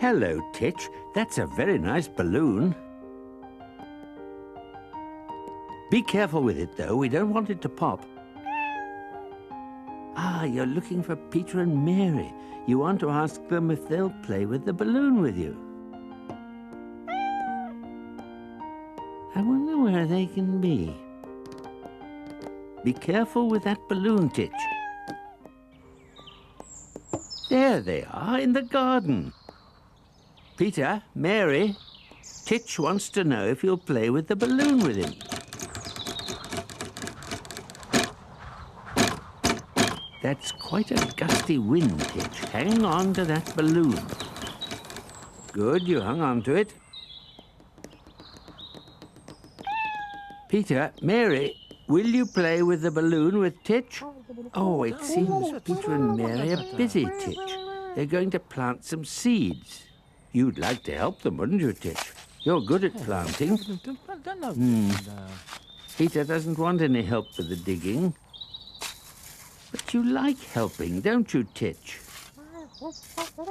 Hello, Titch. That's a very nice balloon. Be careful with it, though. We don't want it to pop. Ah, you're looking for Peter and Mary. You want to ask them if they'll play with the balloon with you. I wonder where they can be. Be careful with that balloon, Titch. There they are, in the garden. Peter, Mary, Titch wants to know if you'll play with the balloon with him. That's quite a gusty wind, Titch. Hang on to that balloon. Good, you hung on to it. Peter, Mary, will you play with the balloon with Titch? Oh, it seems Peter and Mary are busy, Titch. They're going to plant some seeds. You'd like to help them, wouldn't you, Titch? You're good at planting. Peter doesn't want any help with the digging. But you like helping, don't you, Titch?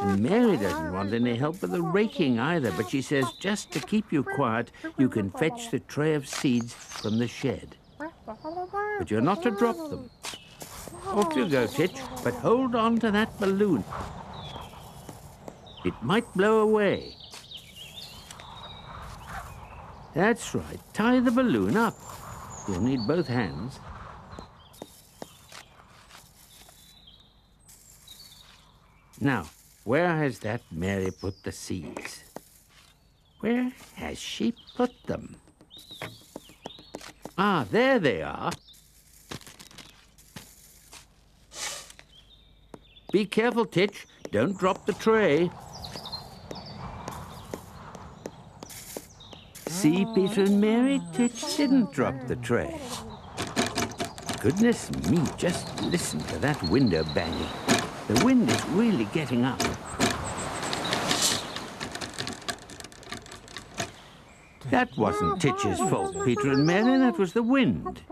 And Mary doesn't want any help with the raking either, but she says just to keep you quiet, you can fetch the tray of seeds from the shed. But you're not to drop them. Off you go, Titch, but hold on to that balloon. It might blow away. That's right, tie the balloon up. You'll need both hands. Now, where has that Mary put the seeds? Where has she put them? Ah, there they are. Be careful, Titch. Don't drop the tray. See, Peter and Mary, Titch didn't drop the tray. Goodness me, just listen to that window banging. The wind is really getting up. That wasn't Titch's fault, Peter and Mary, that was the wind.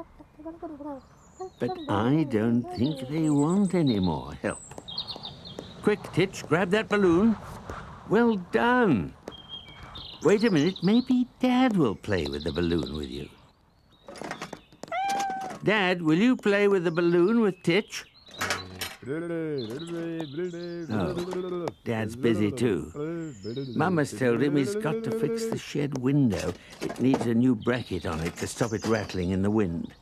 But I don't think they want any more help. Quick, Titch, grab that balloon. Well done. Wait a minute, maybe Dad will play with the balloon with you. Dad, will you play with the balloon with Titch? Oh, Dad's busy too. Mama's told him he's got to fix the shed window. It needs a new bracket on it to stop it rattling in the wind.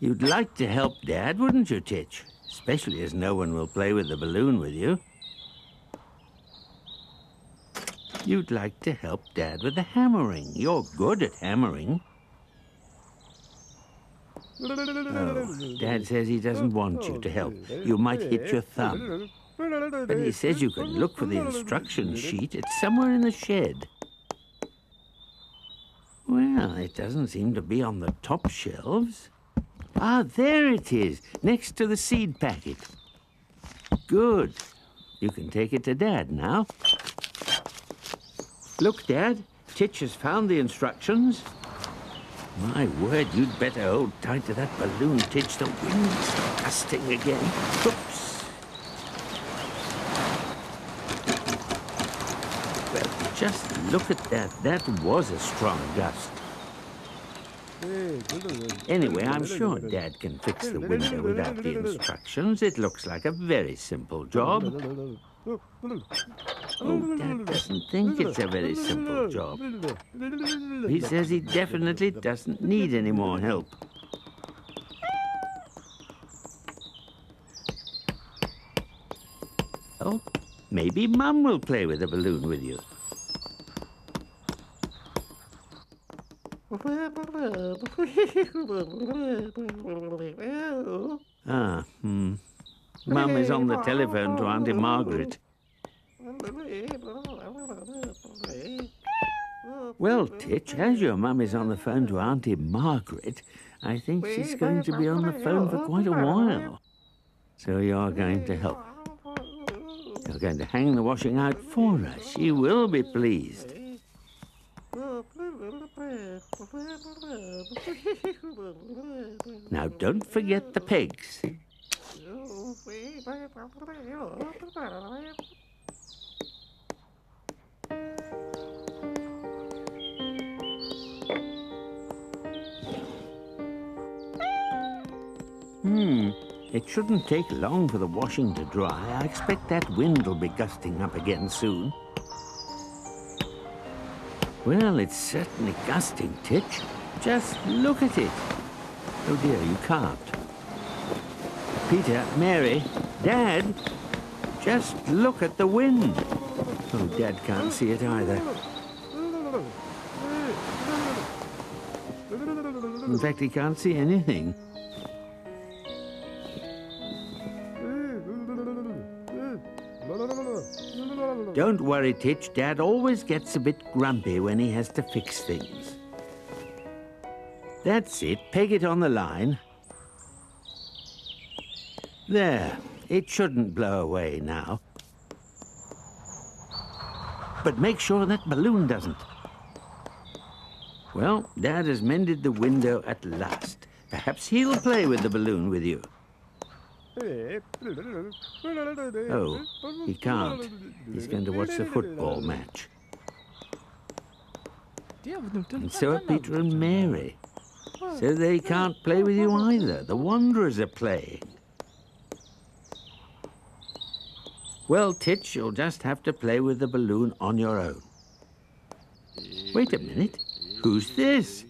You'd like to help Dad, wouldn't you, Titch? Especially as no one will play with the balloon with you. You'd like to help Dad with the hammering. You're good at hammering. Oh, Dad says he doesn't want you to help. You might hit your thumb. But he says you can look for the instruction sheet. It's somewhere in the shed. Well, it doesn't seem to be on the top shelves. Ah, there it is, next to the seed packet. Good. You can take it to Dad now. Look, Dad, Titch has found the instructions. My word, you'd better hold tight to that balloon, Titch. The wind's gusting again. Oops. Well, just look at that. That was a strong gust. Anyway, I'm sure Dad can fix the window without the instructions. It looks like a very simple job. Oh, Dad doesn't think it's a very simple job. He says he definitely doesn't need any more help. Oh, maybe Mum will play with the balloon with you. Mum is on the telephone to Auntie Margaret. Well, Titch, as your Mum is on the phone to Auntie Margaret, I think she's going to be on the phone for quite a while. So you're going to help. You're going to hang the washing out for her. She will be pleased. Now, don't forget the pegs. It shouldn't take long for the washing to dry. I expect that wind will be gusting up again soon. Well, it's certainly gusting, Titch. Just look at it. Oh dear, you can't. Peter, Mary, Dad, just look at the wind. Oh, Dad can't see it either. In fact, he can't see anything. Don't worry, Titch. Dad always gets a bit grumpy when he has to fix things. That's it. Peg it on the line. There. It shouldn't blow away now. But make sure that balloon doesn't. Well, Dad has mended the window at last. Perhaps he'll play with the balloon with you. Oh, he can't. He's going to watch the football match. And so are Peter and Mary. So they can't play with you either. The Wanderers are playing. Well, Titch, you'll just have to play with the balloon on your own. Wait a minute. Who's this?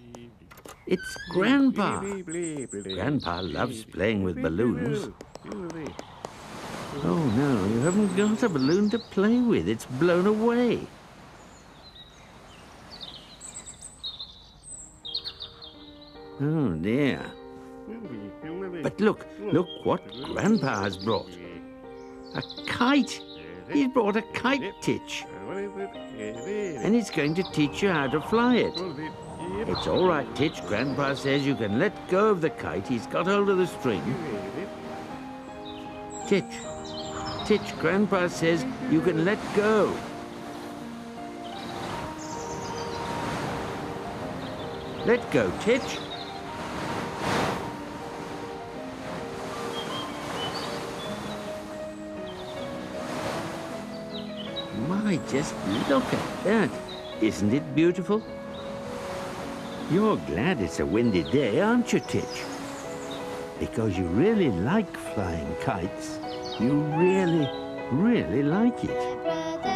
It's Grandpa. Grandpa loves playing with balloons. Oh, no, you haven't got a balloon to play with. It's blown away. Oh, dear. But look what Grandpa has brought. A kite. He's brought a kite, Titch. And he's going to teach you how to fly it. It's all right, Titch. Grandpa says you can let go of the kite. He's got hold of the string. Titch, Grandpa says you can let go. Let go, Titch. My, just look at that. Isn't it beautiful? You're glad it's a windy day, aren't you, Titch? Because you really like flying kites. You really, really like it.